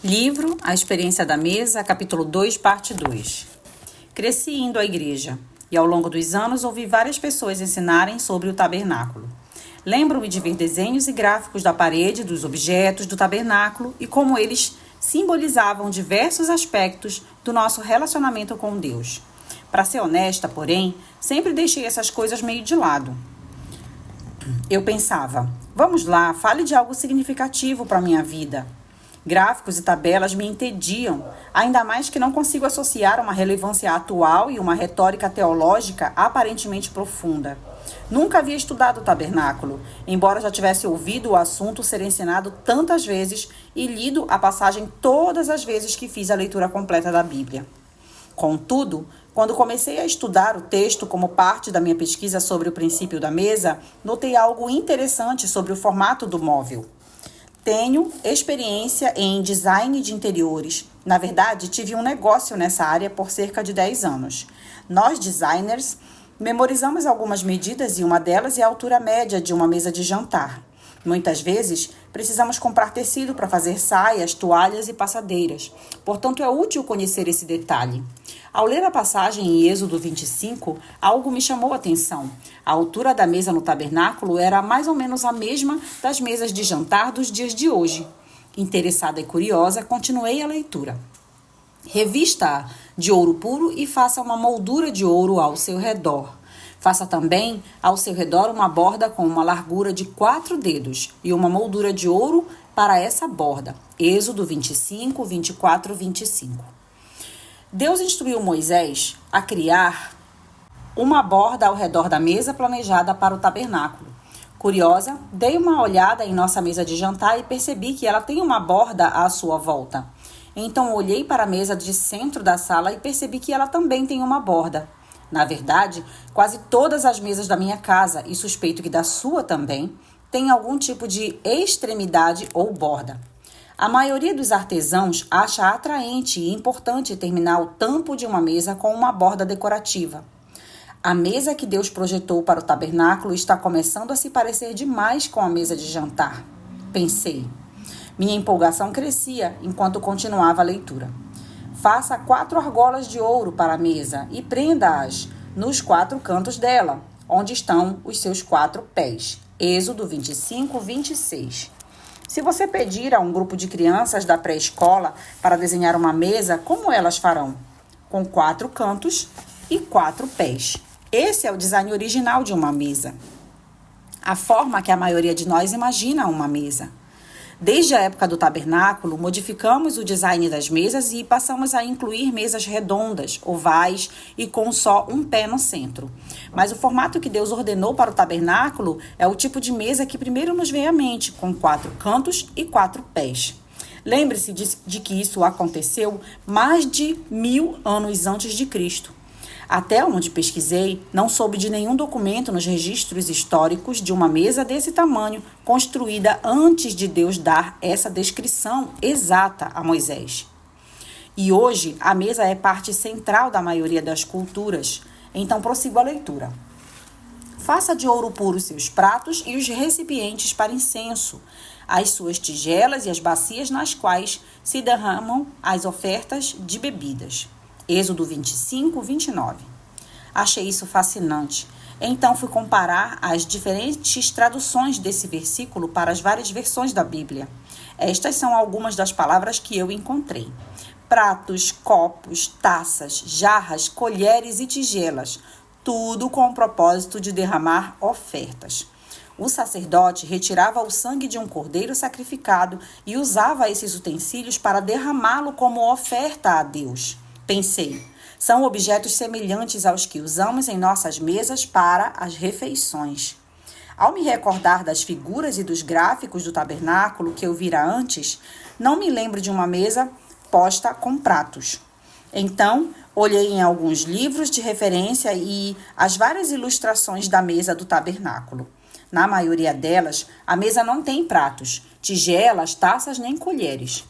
Livro A Experiência da Mesa, capítulo 2, parte 2. Cresci indo à igreja e ao longo dos anos ouvi várias pessoas ensinarem sobre o tabernáculo. Lembro-me de ver desenhos e gráficos da parede, dos objetos do tabernáculo e como eles simbolizavam diversos aspectos do nosso relacionamento com Deus. Para ser honesta, porém, sempre deixei essas coisas meio de lado. Eu pensava, vamos lá, fale de algo significativo para a minha vida. Gráficos e tabelas me entediam, ainda mais que não consigo associar uma relevância atual e uma retórica teológica aparentemente profunda. Nunca havia estudado o tabernáculo, embora já tivesse ouvido o assunto ser ensinado tantas vezes e lido a passagem todas as vezes que fiz a leitura completa da Bíblia. Contudo, quando comecei a estudar o texto como parte da minha pesquisa sobre o princípio da mesa, notei algo interessante sobre o formato do móvel. Tenho experiência em design de interiores. Na verdade, tive um negócio nessa área por cerca de 10 anos. Nós, designers, memorizamos algumas medidas e uma delas é a altura média de uma mesa de jantar. Muitas vezes, precisamos comprar tecido para fazer saias, toalhas e passadeiras. Portanto, é útil conhecer esse detalhe. Ao ler a passagem em Êxodo 25, algo me chamou a atenção. A altura da mesa no tabernáculo era mais ou menos a mesma das mesas de jantar dos dias de hoje. Interessada e curiosa, continuei a leitura. Revista-a de ouro puro e faça uma moldura de ouro ao seu redor. Faça também ao seu redor uma borda com uma largura de 4 dedos e uma moldura de ouro para essa borda. Êxodo 25, 24, 25. Deus instruiu Moisés a criar uma borda ao redor da mesa planejada para o tabernáculo. Curiosa, dei uma olhada em nossa mesa de jantar e percebi que ela tem uma borda à sua volta. Então olhei para a mesa de centro da sala e percebi que ela também tem uma borda. Na verdade, quase todas as mesas da minha casa, e suspeito que da sua também, têm algum tipo de extremidade ou borda. A maioria dos artesãos acha atraente e importante terminar o tampo de uma mesa com uma borda decorativa. A mesa que Deus projetou para o tabernáculo está começando a se parecer demais com a mesa de jantar, pensei. Minha empolgação crescia enquanto continuava a leitura. Faça 4 argolas de ouro para a mesa e prenda-as nos 4 cantos dela, onde estão os seus 4 pés. Êxodo 25, 26. Se você pedir a um grupo de crianças da pré-escola para desenhar uma mesa, como elas farão? Com 4 cantos e 4 pés. Esse é o design original de uma mesa. A forma que a maioria de nós imagina uma mesa. Desde a época do tabernáculo, modificamos o design das mesas e passamos a incluir mesas redondas, ovais e com só um pé no centro. Mas o formato que Deus ordenou para o tabernáculo é o tipo de mesa que primeiro nos vem à mente, com 4 cantos e 4 pés. Lembre-se de que isso aconteceu mais de 1000 anos antes de Cristo. Até onde pesquisei, não soube de nenhum documento nos registros históricos de uma mesa desse tamanho, construída antes de Deus dar essa descrição exata a Moisés. E hoje, a mesa é parte central da maioria das culturas. Então, prossigo a leitura. Faça de ouro puro seus pratos e os recipientes para incenso, as suas tigelas e as bacias nas quais se derramam as ofertas de bebidas. Êxodo 25, 29. Achei isso fascinante. Então fui comparar as diferentes traduções desse versículo para as várias versões da Bíblia. Estas são algumas das palavras que eu encontrei. Pratos, copos, taças, jarras, colheres e tigelas. Tudo com o propósito de derramar ofertas. O sacerdote retirava o sangue de um cordeiro sacrificado e usava esses utensílios para derramá-lo como oferta a Deus. Pensei, são objetos semelhantes aos que usamos em nossas mesas para as refeições. Ao me recordar das figuras e dos gráficos do tabernáculo que eu vira antes, não me lembro de uma mesa posta com pratos. Então, olhei em alguns livros de referência e as várias ilustrações da mesa do tabernáculo. Na maioria delas, a mesa não tem pratos, tigelas, taças nem colheres.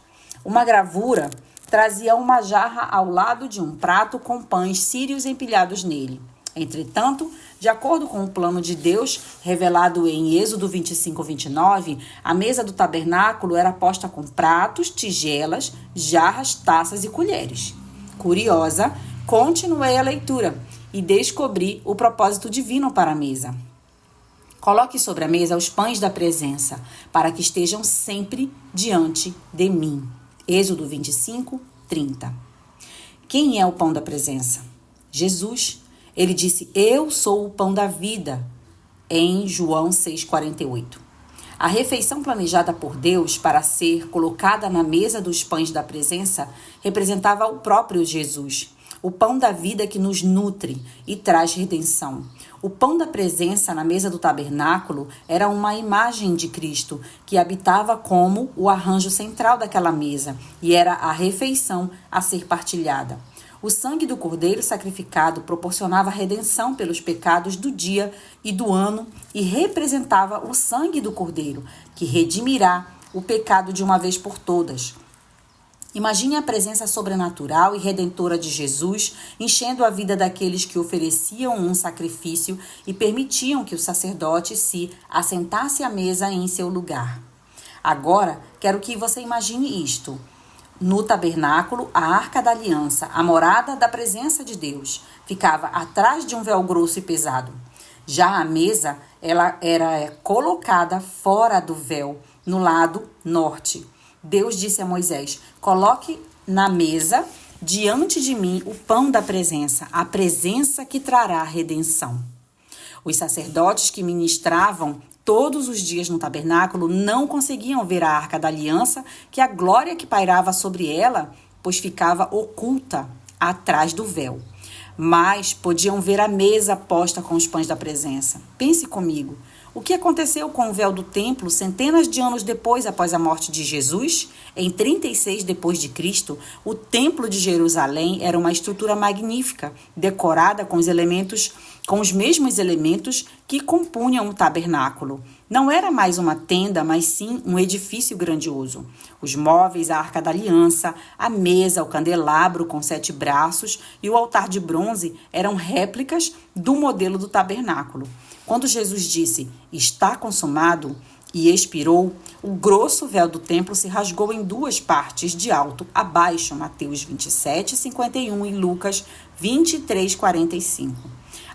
Uma gravura trazia uma jarra ao lado de um prato com pães sírios empilhados nele. Entretanto, de acordo com o plano de Deus, revelado em Êxodo 25:29, a mesa do tabernáculo era posta com pratos, tigelas, jarras, taças e colheres. Curiosa, continuei a leitura e descobri o propósito divino para a mesa. Coloque sobre a mesa os pães da presença, para que estejam sempre diante de mim. Êxodo 25:30. Quem é o pão da presença? Jesus. Ele disse, eu sou o pão da vida, em João 6,48. A refeição planejada por Deus para ser colocada na mesa dos pães da presença representava o próprio Jesus, o pão da vida que nos nutre e traz redenção. O pão da presença na mesa do tabernáculo era uma imagem de Cristo que habitava como o arranjo central daquela mesa e era a refeição a ser partilhada. O sangue do cordeiro sacrificado proporcionava redenção pelos pecados do dia e do ano e representava o sangue do cordeiro, que redimirá o pecado de uma vez por todas. Imagine a presença sobrenatural e redentora de Jesus enchendo a vida daqueles que ofereciam um sacrifício e permitiam que o sacerdote se assentasse à mesa em seu lugar. Agora, quero que você imagine isto. No tabernáculo, a Arca da Aliança, a morada da presença de Deus, ficava atrás de um véu grosso e pesado. Já a mesa, ela era colocada fora do véu, no lado norte. Deus disse a Moisés, coloque na mesa, diante de mim, o pão da presença, a presença que trará redenção. Os sacerdotes que ministravam todos os dias no tabernáculo não conseguiam ver a Arca da Aliança, que a glória que pairava sobre ela, pois ficava oculta atrás do véu. Mas podiam ver a mesa posta com os pães da presença. Pense comigo, o que aconteceu com o véu do templo centenas de anos depois após a morte de Jesus? Em 36 depois de Cristo, o templo de Jerusalém era uma estrutura magnífica, decorada com os mesmos elementos que compunham o tabernáculo. Não era mais uma tenda, mas sim um edifício grandioso. Os móveis, a Arca da Aliança, a mesa, o candelabro com 7 braços e o altar de bronze eram réplicas do modelo do tabernáculo. Quando Jesus disse, está consumado, e expirou, o grosso véu do templo se rasgou em 2 partes, de alto a baixo, Mateus 27:51 e Lucas 23:45.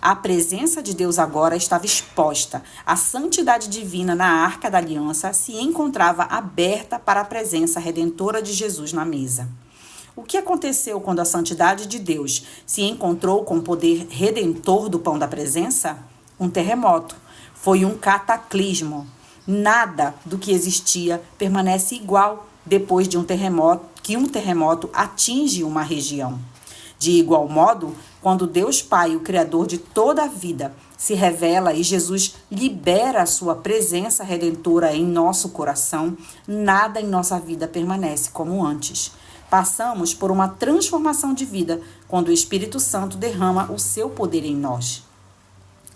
A presença de Deus agora estava exposta. A santidade divina na Arca da Aliança se encontrava aberta para a presença redentora de Jesus na mesa. O que aconteceu quando a santidade de Deus se encontrou com o poder redentor do pão da presença? Um terremoto. Foi um cataclismo. Nada do que existia permanece igual depois de um terremoto atinge uma região. De igual modo, quando Deus Pai, o Criador de toda a vida, se revela e Jesus libera a sua presença redentora em nosso coração, nada em nossa vida permanece como antes. Passamos por uma transformação de vida quando o Espírito Santo derrama o seu poder em nós.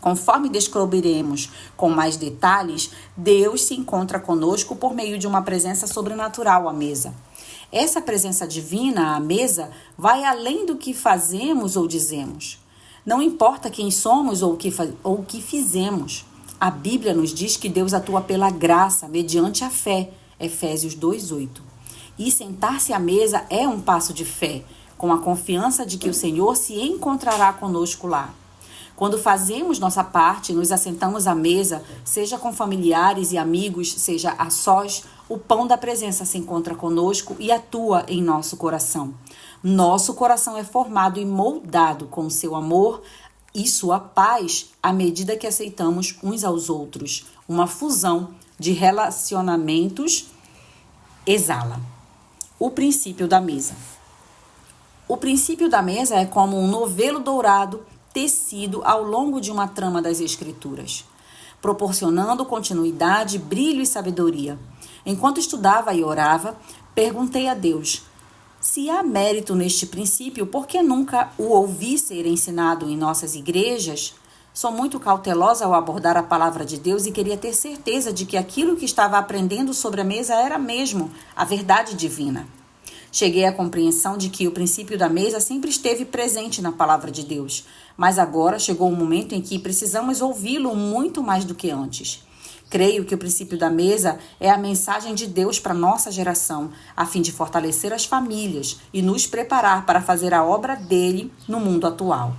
Conforme descobriremos com mais detalhes, Deus se encontra conosco por meio de uma presença sobrenatural à mesa. Essa presença divina à mesa vai além do que fazemos ou dizemos. Não importa quem somos ou o que fizemos. A Bíblia nos diz que Deus atua pela graça, mediante a fé. Efésios 2:8. E sentar-se à mesa é um passo de fé, com a confiança de que o Senhor se encontrará conosco lá. Quando fazemos nossa parte, nos assentamos à mesa, seja com familiares e amigos, seja a sós, o pão da presença se encontra conosco e atua em nosso coração. Nosso coração é formado e moldado com seu amor e sua paz à medida que aceitamos uns aos outros. Uma fusão de relacionamentos exala. O princípio da mesa. O princípio da mesa é como um novelo dourado tecido ao longo de uma trama das Escrituras, proporcionando continuidade, brilho e sabedoria. Enquanto estudava e orava, perguntei a Deus, se há mérito neste princípio, por que nunca o ouvi ser ensinado em nossas igrejas? Sou muito cautelosa ao abordar a palavra de Deus e queria ter certeza de que aquilo que estava aprendendo sobre a mesa era mesmo a verdade divina. Cheguei à compreensão de que o princípio da mesa sempre esteve presente na palavra de Deus, mas agora chegou um momento em que precisamos ouvi-lo muito mais do que antes. Creio que o princípio da mesa é a mensagem de Deus para nossa geração, a fim de fortalecer as famílias e nos preparar para fazer a obra dele no mundo atual.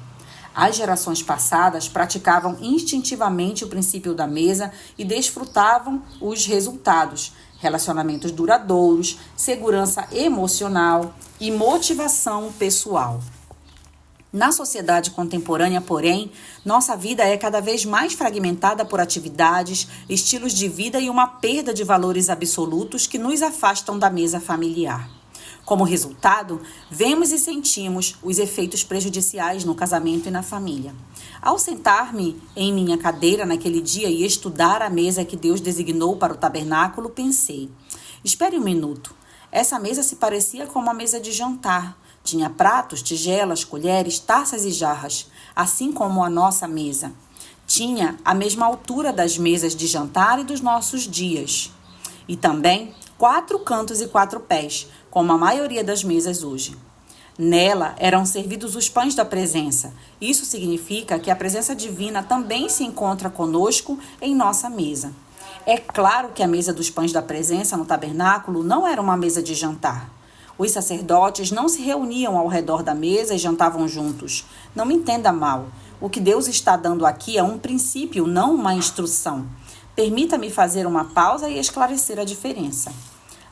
As gerações passadas praticavam instintivamente o princípio da mesa e desfrutavam os resultados: relacionamentos duradouros, segurança emocional e motivação pessoal. Na sociedade contemporânea, porém, nossa vida é cada vez mais fragmentada por atividades, estilos de vida e uma perda de valores absolutos que nos afastam da mesa familiar. Como resultado, vemos e sentimos os efeitos prejudiciais no casamento e na família. Ao sentar-me em minha cadeira naquele dia e estudar a mesa que Deus designou para o tabernáculo, pensei: espere um minuto. Essa mesa se parecia com uma mesa de jantar. Tinha pratos, tigelas, colheres, taças e jarras, assim como a nossa mesa. Tinha a mesma altura das mesas de jantar e dos nossos dias. E também 4 cantos e 4 pés, como a maioria das mesas hoje. Nela eram servidos os pães da presença. Isso significa que a presença divina também se encontra conosco em nossa mesa. É claro que a mesa dos pães da presença no tabernáculo não era uma mesa de jantar. Os sacerdotes não se reuniam ao redor da mesa e jantavam juntos. Não me entenda mal. O que Deus está dando aqui é um princípio, não uma instrução. Permita-me fazer uma pausa e esclarecer a diferença.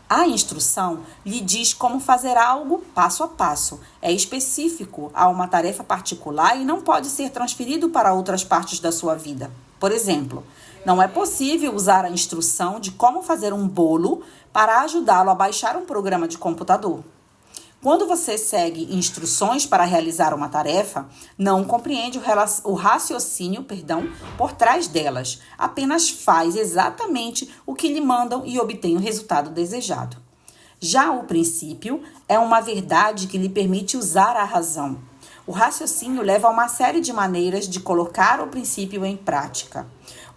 A instrução lhe diz como fazer algo passo a passo. É específico a uma tarefa particular e não pode ser transferido para outras partes da sua vida. Por exemplo, não é possível usar a instrução de como fazer um bolo para ajudá-lo a baixar um programa de computador. Quando você segue instruções para realizar uma tarefa, não compreende o raciocínio por trás delas. Apenas faz exatamente o que lhe mandam e obtém o resultado desejado. Já o princípio é uma verdade que lhe permite usar a razão. O raciocínio leva a uma série de maneiras de colocar o princípio em prática.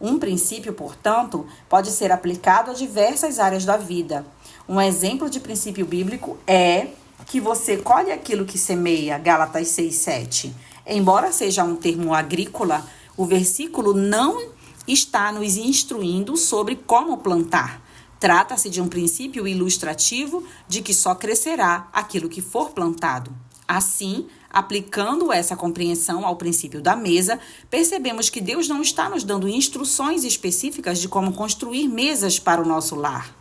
Um princípio, portanto, pode ser aplicado a diversas áreas da vida. Um exemplo de princípio bíblico é que você colhe aquilo que semeia, Gálatas 6:7. Embora seja um termo agrícola, o versículo não está nos instruindo sobre como plantar. Trata-se de um princípio ilustrativo de que só crescerá aquilo que for plantado. Assim, aplicando essa compreensão ao princípio da mesa, percebemos que Deus não está nos dando instruções específicas de como construir mesas para o nosso lar.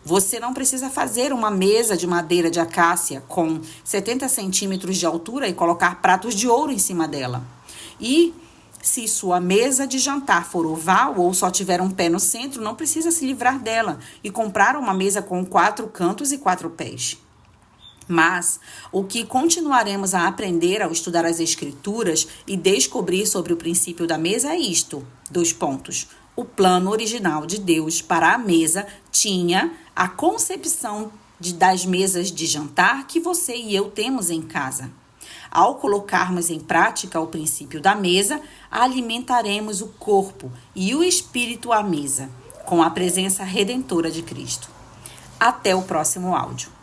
Você não precisa fazer uma mesa de madeira de acácia com 70 centímetros de altura e colocar pratos de ouro em cima dela. E se sua mesa de jantar for oval ou só tiver um pé no centro, não precisa se livrar dela e comprar uma mesa com 4 cantos e 4 pés. Mas o que continuaremos a aprender ao estudar as Escrituras e descobrir sobre o princípio da mesa é isto: 2 pontos. O plano original de Deus para a mesa tinha a concepção das mesas de jantar que você e eu temos em casa. Ao colocarmos em prática o princípio da mesa, alimentaremos o corpo e o espírito à mesa, com a presença redentora de Cristo. Até o próximo áudio.